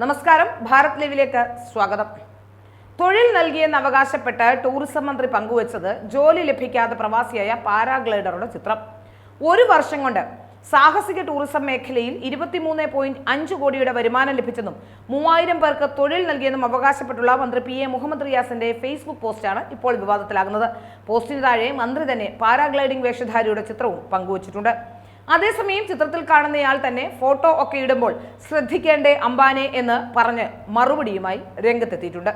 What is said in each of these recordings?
നമസ്കാരം, ഭാരത് ലൈവിലേക്ക് സ്വാഗതം. തൊഴിൽ നൽകിയെന്ന് അവകാശപ്പെട്ട് ടൂറിസം മന്ത്രി പങ്കുവച്ചത് ജോലി ലഭിക്കാതെ പ്രവാസിയായ പാരാഗ്ലൈഡറുടെ ചിത്രം. ഒരു വർഷം കൊണ്ട് സാഹസിക ടൂറിസം മേഖലയിൽ 23.5 കോടിയുടെ വരുമാനം ലഭിച്ചെന്നും 3000 പേർക്ക് തൊഴിൽ നൽകിയെന്നും അവകാശപ്പെട്ടുള്ള മന്ത്രി പി എ മുഹമ്മദ് റിയാസിന്റെ ഫേസ്ബുക്ക് പോസ്റ്റാണ് ഇപ്പോൾ വിവാദത്തിലാകുന്നത്. പോസ്റ്റിന് താഴെ മന്ത്രി തന്നെ പാരാഗ്ലൈഡിംഗ് വേഷധാരിയുടെ ചിത്രവും പങ്കുവച്ചിട്ടുണ്ട്. അതേസമയം ചിത്രത്തിൽ കാണുന്നയാൾ തന്നെ ഫോട്ടോ ഒക്കെ ഇടുമ്പോൾ ശ്രദ്ധിക്കേണ്ടേ അംബാനെ എന്ന് പറഞ്ഞ് മറുപടിയുമായി രംഗത്തെത്തിയിട്ടുണ്ട്.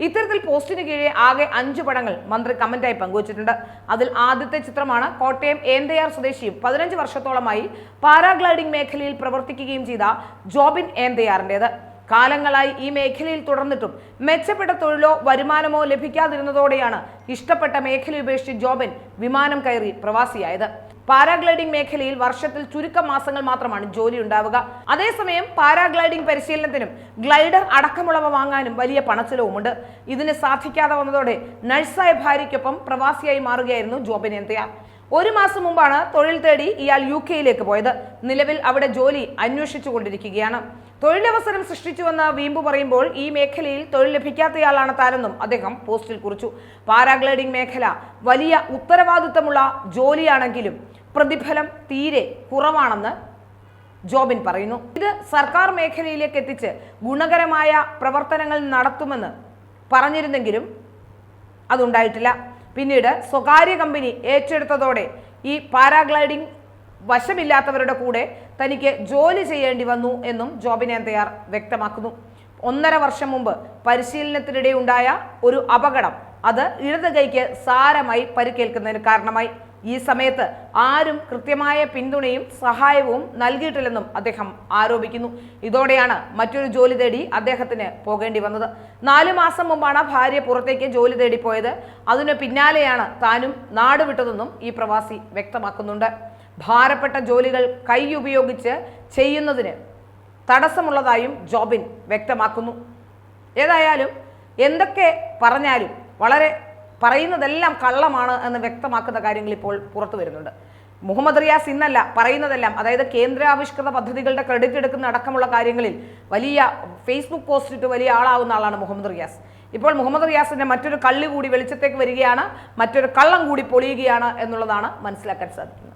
ഇത്തരത്തിൽ പോസ്റ്റിന് കീഴെ ആകെ 5 പടങ്ങൾ മന്ത്രി കമന്റായി പങ്കുവച്ചിട്ടുണ്ട്. അതിൽ ആദ്യത്തെ ചിത്രമാണ് കോട്ടയം ഏന്തയാർ സ്വദേശിയും 15 വർഷത്തോളമായി പാരാഗ്ലൈഡിംഗ് മേഖലയിൽ പ്രവർത്തിക്കുകയും ചെയ്ത ജോബിൻ ഏന്തയാറിൻ്റെത്. കാലങ്ങളായി ഈ മേഖലയിൽ തുടർന്നിട്ടും മെച്ചപ്പെട്ട തൊഴിലോ വരുമാനമോ ലഭിക്കാതിരുന്നതോടെയാണ് ഇഷ്ടപ്പെട്ട മേഖല ഉപേക്ഷിച്ച് ജോബിൻ വിമാനം കയറി പ്രവാസിയായത്. പാരാഗ്ലൈഡിംഗ് മേഖലയിൽ വർഷത്തിൽ ചുരുക്കം മാസങ്ങൾ മാത്രമാണ് ജോലി ഉണ്ടാവുക. അതേസമയം പാരാഗ്ലൈഡിംഗ് പരിശീലനത്തിനും ഗ്ലൈഡർ അടക്കമുള്ളവ വാങ്ങാനും വലിയ പണച്ചിലവുമുണ്ട്. ഇതിന് സാധിക്കാതെ വന്നതോടെ നഴ്സായ ഭാര്യയ്ക്കൊപ്പം പ്രവാസിയായി മാറുകയായിരുന്നു ജോബിൻ ഏന്തയാർ. 1 മാസം മുമ്പാണ് തൊഴിൽ തേടി ഇയാൾ UK പോയത്. നിലവിൽ അവിടെ ജോലി അന്വേഷിച്ചു കൊണ്ടിരിക്കുകയാണ്. തൊഴിലവസരം സൃഷ്ടിച്ചുവെന്ന് വീമ്പു പറയുമ്പോൾ ഈ മേഖലയിൽ തൊഴിൽ ലഭിക്കാത്തയാളാണ് താനെന്നും അദ്ദേഹം പോസ്റ്റിൽ കുറിച്ചു. പാരാഗ്ലൈഡിംഗ് മേഖല വലിയ ഉത്തരവാദിത്തമുള്ള ജോലിയാണെങ്കിലും പ്രതിഫലം തീരെ കുറവാണെന്ന് ജോബിൻ പറയുന്നു. ഇത് സർക്കാർ മേഖലയിലേക്ക് എത്തിച്ച് ഗുണകരമായ പ്രവർത്തനങ്ങൾ നടത്തുമെന്ന് പറഞ്ഞിരുന്നെങ്കിലും അതുണ്ടായിട്ടില്ല. പിന്നീട് സ്വകാര്യ കമ്പനി ഏറ്റെടുത്തതോടെ ഈ പാരാഗ്ലൈഡിംഗ് വശമില്ലാത്തവരുടെ കൂടെ തനിക്ക് ജോലി ചെയ്യേണ്ടി വന്നു എന്നും ജോബിൻ ഏന്തയാർ വ്യക്തമാക്കുന്നു. 1.5 വർഷം മുമ്പ് പരിശീലനത്തിനിടെ ഉണ്ടായ ഒരു അപകടം അത് ഇടത് കൈക്ക് സാരമായി പരിക്കേൽക്കുന്നതിന് കാരണമായി. ഈ സമയത്ത് ആരും കൃത്യമായ പിന്തുണയും സഹായവും നൽകിയിട്ടില്ലെന്നും അദ്ദേഹം ആരോപിക്കുന്നു. ഇതോടെയാണ് മറ്റൊരു ജോലി തേടി അദ്ദേഹത്തിന് പോകേണ്ടി വന്നത്. 4 മാസം മുമ്പാണ് ഭാര്യ പുറത്തേക്ക് ജോലി തേടി പോയത്. അതിനു പിന്നാലെയാണ് താനും നാട് വിട്ടതെന്നും ഈ പ്രവാസി വ്യക്തമാക്കുന്നുണ്ട്. ഭാരപ്പെട്ട ജോലികൾ കൈ ഉപയോഗിച്ച് ചെയ്യുന്നതിന് തടസ്സമുള്ളതായും ജോബിൻ വ്യക്തമാക്കുന്നു. ഏതായാലും എന്തൊക്കെ പറഞ്ഞാലും വളരെ പറയുന്നതെല്ലാം കള്ളമാണ് എന്ന് വ്യക്തമാക്കുന്ന കാര്യങ്ങൾ ഇപ്പോൾ പുറത്തു വരുന്നുണ്ട്. മുഹമ്മദ് റിയാസ് ഇന്നല്ല പറയുന്നതെല്ലാം, അതായത് കേന്ദ്രാവിഷ്കൃത പദ്ധതികളുടെ ക്രെഡിറ്റ് എടുക്കുന്ന അടക്കമുള്ള കാര്യങ്ങളിൽ വലിയ ഫേസ്ബുക്ക് പോസ്റ്റ് ഇട്ട് വലിയ ആളാവുന്ന ആളാണ് മുഹമ്മദ് റിയാസ്. ഇപ്പോൾ മുഹമ്മദ് റിയാസിന്റെ മറ്റൊരു കള്ളി കൂടി വെളിച്ചത്തേക്ക് വരികയാണ്, മറ്റൊരു കള്ളം കൂടി പൊളിയുകയാണ് എന്നുള്ളതാണ് മനസ്സിലാക്കാൻ സാധിക്കുന്നത്.